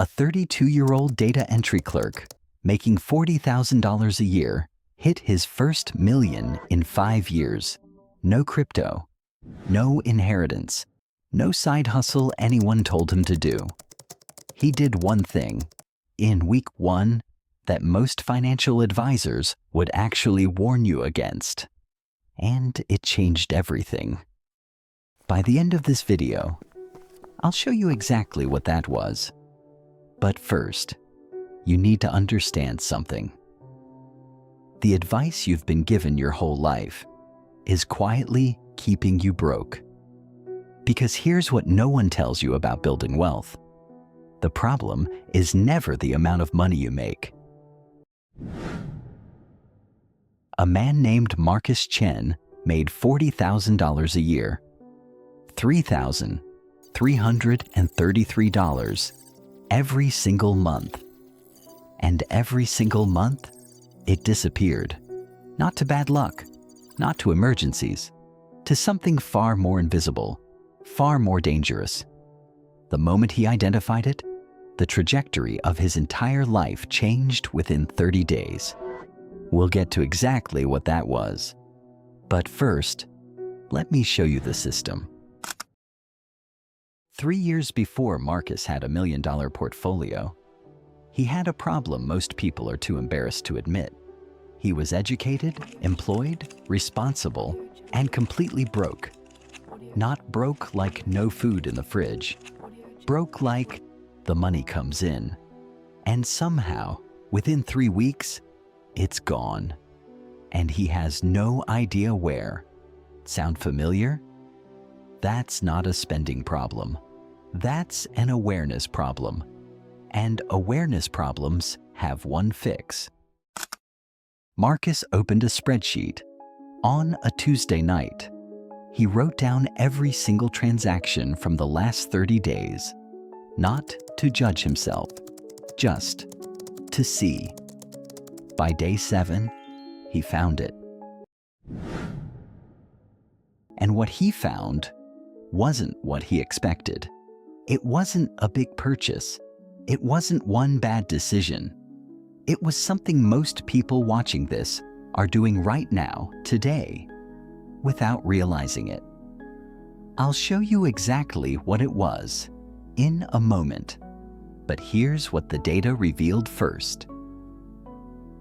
A 32-year-old data entry clerk making $40,000 a year hit his first million in 5 years. No crypto, no inheritance, no side hustle anyone told him to do. He did one thing in week 1 that most financial advisors would actually warn you against. And it changed everything. By the end of this video, I'll show you exactly what that was. But first, you need to understand something. The advice you've been given your whole life is quietly keeping you broke. Because here's what no one tells you about building wealth. The problem is never the amount of money you make. A man named Marcus Chen made $40,000 a year, $3,333 every single month. And every single month, it disappeared. Not to bad luck, not to emergencies, to something far more invisible, far more dangerous. The moment he identified it, the trajectory of his entire life changed within 30 days. We'll get to exactly what that was. But first, let me show you the system. 3 years before Marcus had $1 million portfolio, he had a problem most people are too embarrassed to admit. He was educated, employed, responsible, and completely broke. Not broke like no food in the fridge. Broke like the money comes in, and somehow, within 3 weeks, it's gone. And he has no idea where. Sound familiar? That's not a spending problem. That's an awareness problem. And awareness problems have one fix. Marcus opened a spreadsheet. On a Tuesday night, he wrote down every single transaction from the last 30 days, not to judge himself, just to see. By day 7, he found it. And what he found wasn't what he expected. It wasn't a big purchase. It wasn't one bad decision. It was something most people watching this are doing right now, today, without realizing it. I'll show you exactly what it was in a moment. But here's what the data revealed first.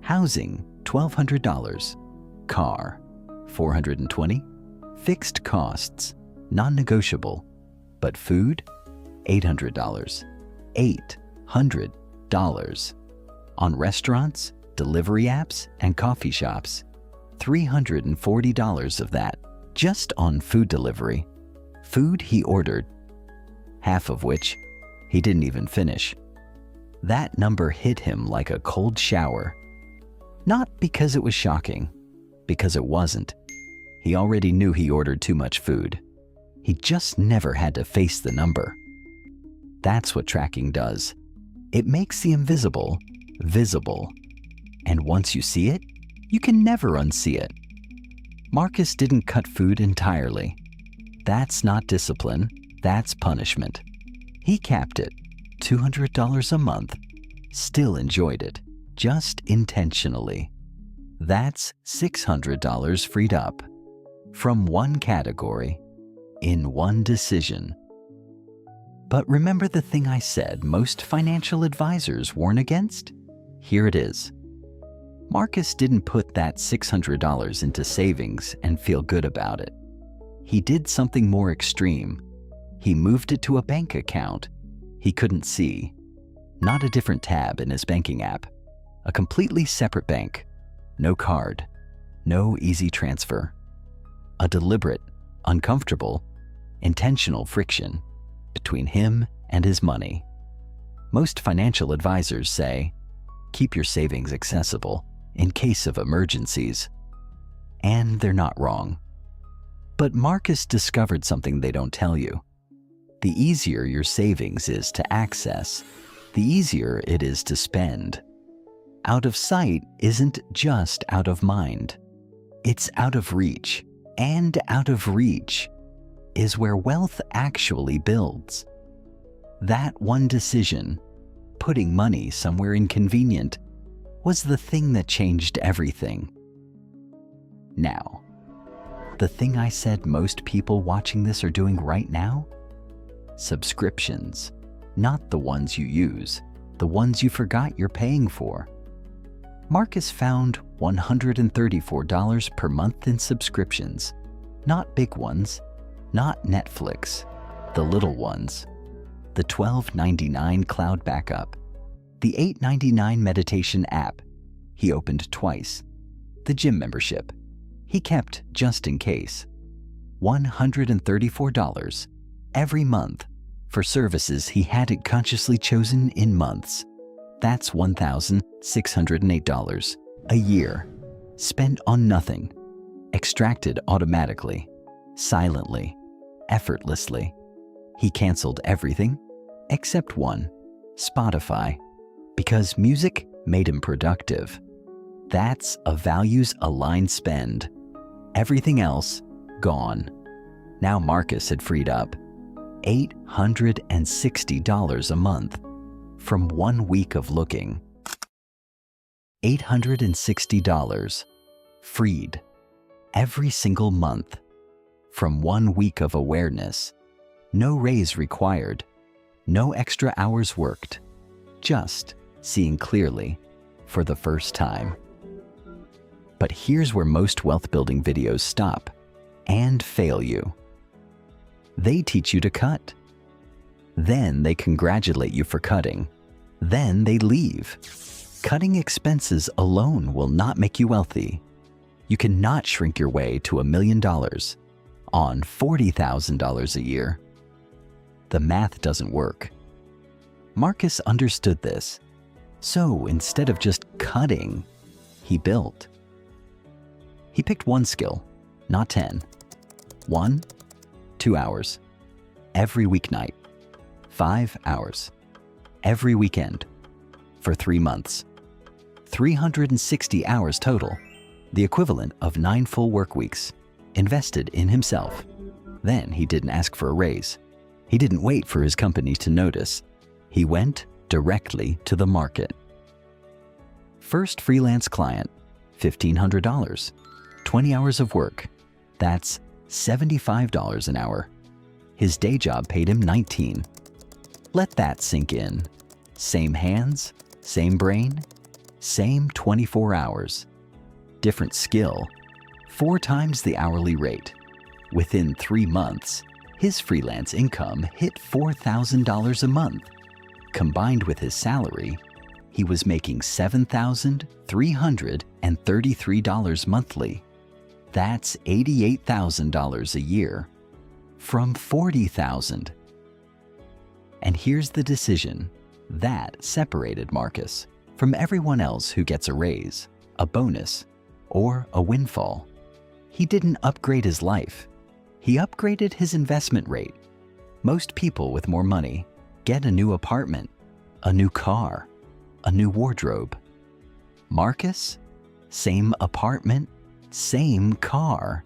Housing, $1,200. Car, $420. Fixed costs, non-negotiable. But food, $800. $800. On restaurants, delivery apps, and coffee shops, $340 of that just on food delivery. Food he ordered, half of which he didn't even finish. That number hit him like a cold shower. Not because it was shocking, because it wasn't. He already knew he ordered too much food. He just never had to face the number. That's what tracking does. It makes the invisible visible. And once you see it, you can never unsee it. Marcus didn't cut food entirely. That's not discipline, that's punishment. He capped it, $200 a month, still enjoyed it, just intentionally. That's $600 freed up from one category, in one decision. But remember the thing I said most financial advisors warn against? Here it is. Marcus didn't put that $600 into savings and feel good about it. He did something more extreme. He moved it to a bank account he couldn't see. Not a different tab in his banking app. A completely separate bank. No card. No easy transfer. A deliberate, uncomfortable, intentional friction between him and his money. Most financial advisors say, keep your savings accessible in case of emergencies. And they're not wrong. But Marcus discovered something they don't tell you. The easier your savings is to access, the easier it is to spend. Out of sight isn't just out of mind. It's out of reach. And out of reach is where wealth actually builds. That one decision, putting money somewhere inconvenient was the thing that changed everything. Now, the thing I said most people watching this are doing right now? Subscriptions. Not the ones you use, the ones you forgot you're paying for. Marcus found $134 per month in subscriptions. Not big ones, not Netflix, the little ones. The $12.99 cloud backup, the $8.99 meditation app he opened twice, the gym membership he kept just in case. $134 every month for services he hadn't consciously chosen in months. That's $1,608 a year, spent on nothing, extracted automatically, silently, effortlessly. He canceled everything except one, Spotify, because music made him productive. That's a values-aligned spend. Everything else, gone. Now Marcus had freed up $860 a month from 1 week of looking. $860 freed every single month from 1 week of awareness. No raise required, no extra hours worked, just seeing clearly for the first time. But here's where most wealth-building videos stop and fail you. They teach you to cut. Then they congratulate you for cutting. Then they leave. Cutting expenses alone will not make you wealthy. You cannot shrink your way to $1 million on $40,000 a year. The math doesn't work. Marcus understood this. So instead of just cutting, he built. He picked one skill, not 10. 1, 2 hours, every weeknight. 5 hours, every weekend, for 3 months. 360 hours total, the equivalent of 9 full work weeks, invested in himself. Then he didn't ask for a raise. He didn't wait for his company to notice. He went directly to the market. First freelance client, $1,500. 20 hours of work. That's $75 an hour. His day job paid him $19. Let that sink in. Same hands, same brain, same 24 hours. Different skill, 4 times the hourly rate. Within 3 months, his freelance income hit $4,000 a month. Combined with his salary, he was making $7,333 monthly. That's $88,000 a year from $40,000. And here's the decision that separated Marcus from everyone else who gets a raise, a bonus, or a windfall. He didn't upgrade his life. He upgraded his investment rate. Most people with more money get a new apartment, a new car, a new wardrobe. Marcus, same apartment, same car.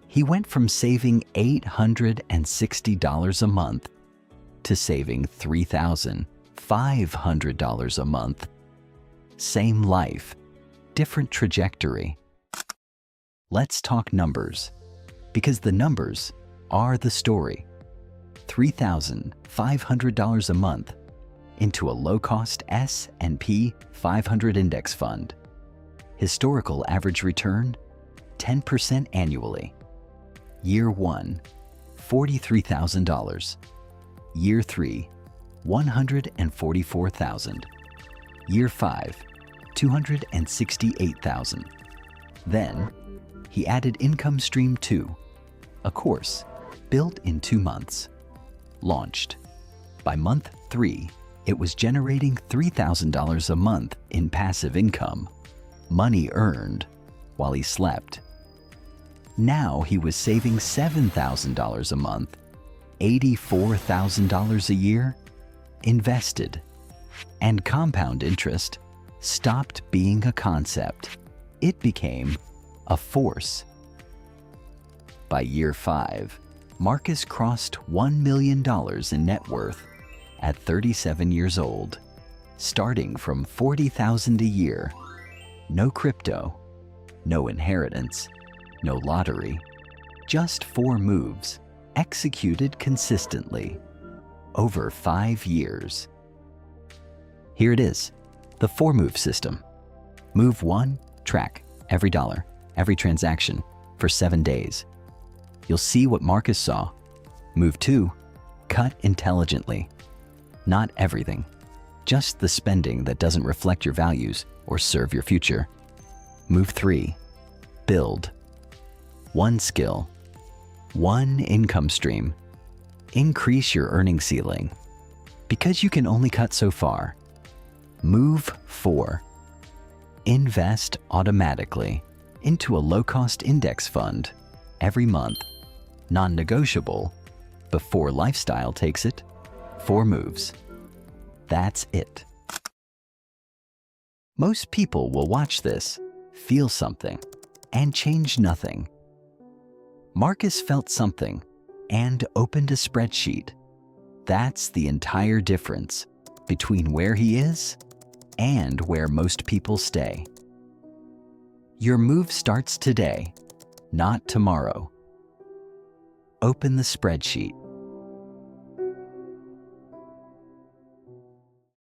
He went from saving $860 a month to saving $3,500 a month. Same life, different trajectory. Let's talk numbers, because the numbers are the story. $3,500 a month into a low-cost S&P 500 index fund. Historical average return, 10% annually. Year 1, $43,000. Year 3, $144,000. Year 5, $268,000. Then, he added income stream 2, a course built in 2 months. Launched. By month 3, it was generating $3,000 a month in passive income, money earned while he slept. Now he was saving $7,000 a month, $84,000 a year, invested, and compound interest stopped being a concept. It became a force. By year 5, Marcus crossed $1 million in net worth at 37 years old. starting from 40,000 a year. No crypto, no inheritance, no lottery, just 4 moves executed consistently over 5 years. Here it is, the 4-move system. Move 1, track every dollar, every transaction for 7 days. You'll see what Marcus saw. Move 2, cut intelligently. Not everything, just the spending that doesn't reflect your values or serve your future. Move 3, build. 1 skill, 1 income stream. Increase your earning ceiling, because you can only cut so far. Move 4, invest automatically into a low-cost index fund every month. Non-negotiable, before lifestyle takes it. 4 moves. That's it. Most people will watch this, feel something, and change nothing. Marcus felt something and opened a spreadsheet. That's the entire difference between where he is and where most people stay. Your move starts today, not tomorrow. Open the spreadsheet.